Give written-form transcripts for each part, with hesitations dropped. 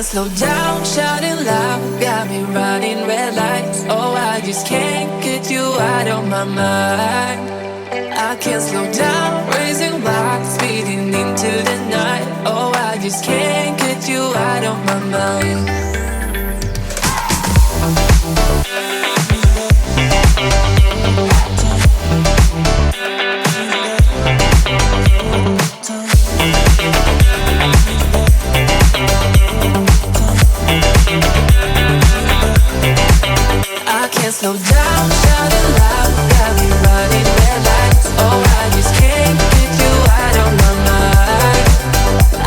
slow down, shouting loud, got me running red lights. Oh, I just can't get you out of my mind. I can't slow down, raising my speeding into the night. Oh, I just can't get you out of my mind. I can't slow down, shouting loud, got me running red lights. Oh, I just can't get you out of my mind.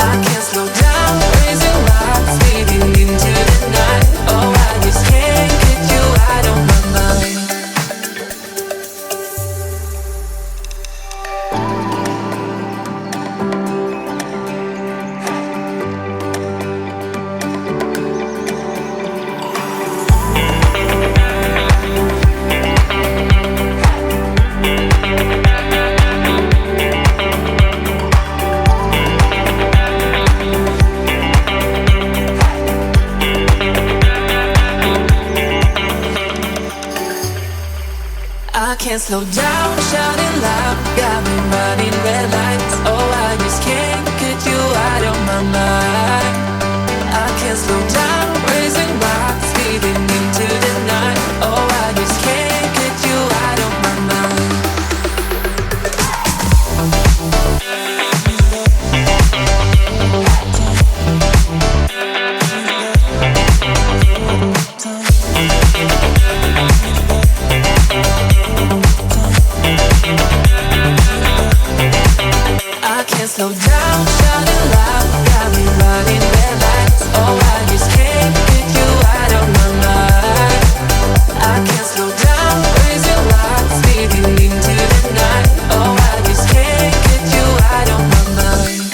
I can't slow down, raising my speeding into the night. Oh, I just can't get you out of my mind. I can't slow down, shouting loud, got me running red lights. Oh, I just can't get you out of my mind. I can't slow down, raising my speeding into the night. Oh, I just can't get you out of my mind. I can't slow down, shouting loud, got me running red lights. Oh, I just can't get you out of my mind. I can't slow down, raising lights, speeding into the night. Oh, I just can't get you out of my mind.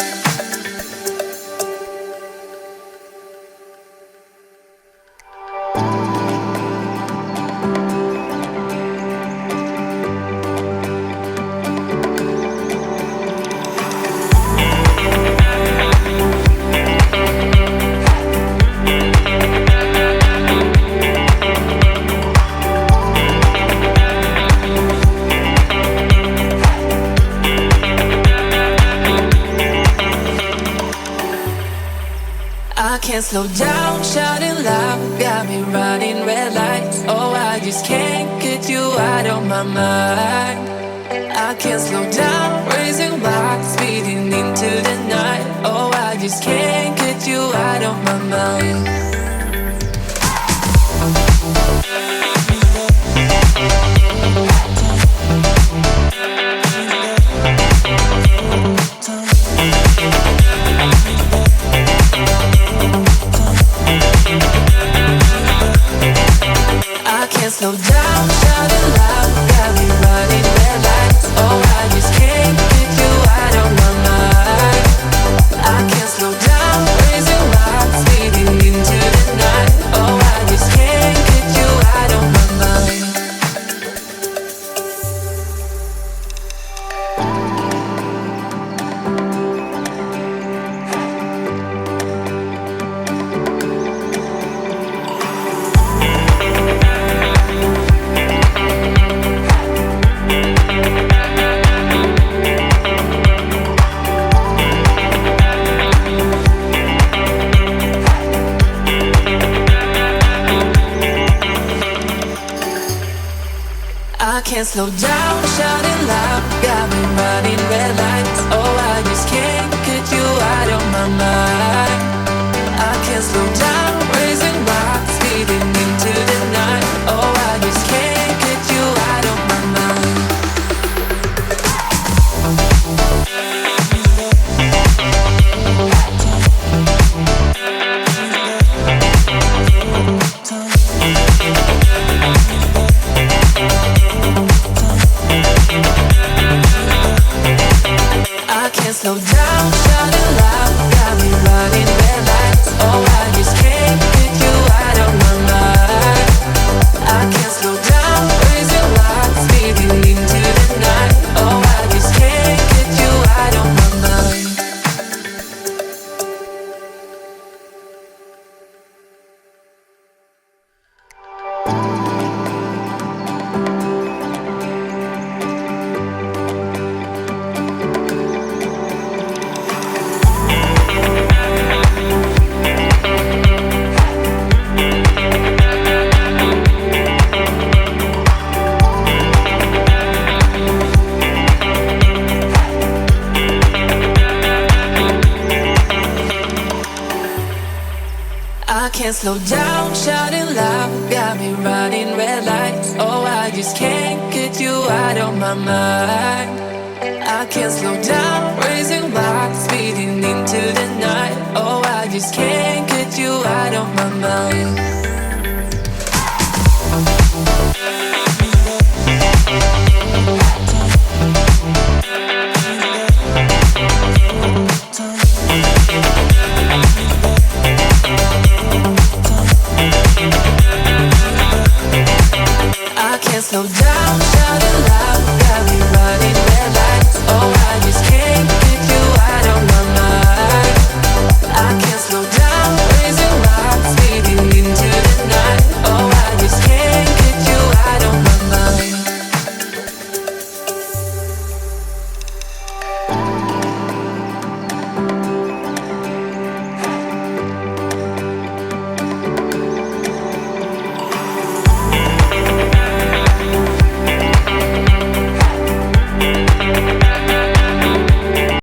I can't slow down, shouting loud, got me running red lights. Oh, I just can't get you out of my mind. I can't slow down, raising my speeding into the night. Oh, I just can't get you out of my mind. I can't slow down, shouting loud, got me running red lights. Oh, I just can't get you out of my mind. I can't slow down, raising my speeding into the night. Oh, I just can't get you out of my mind. I can't slow down, shouting loud, got me running red lights. Oh, I just can't get you out of my mind. I can't slow down, raising my speeding into the night. Oh, I just can't get you out of my mind. slow down, shouting loud, got me running red lights. Oh, I just can't get you out of my mind. I can't slow down, raising my speeding into the night. Oh, I just can't get you out of my mind. I can't slow down,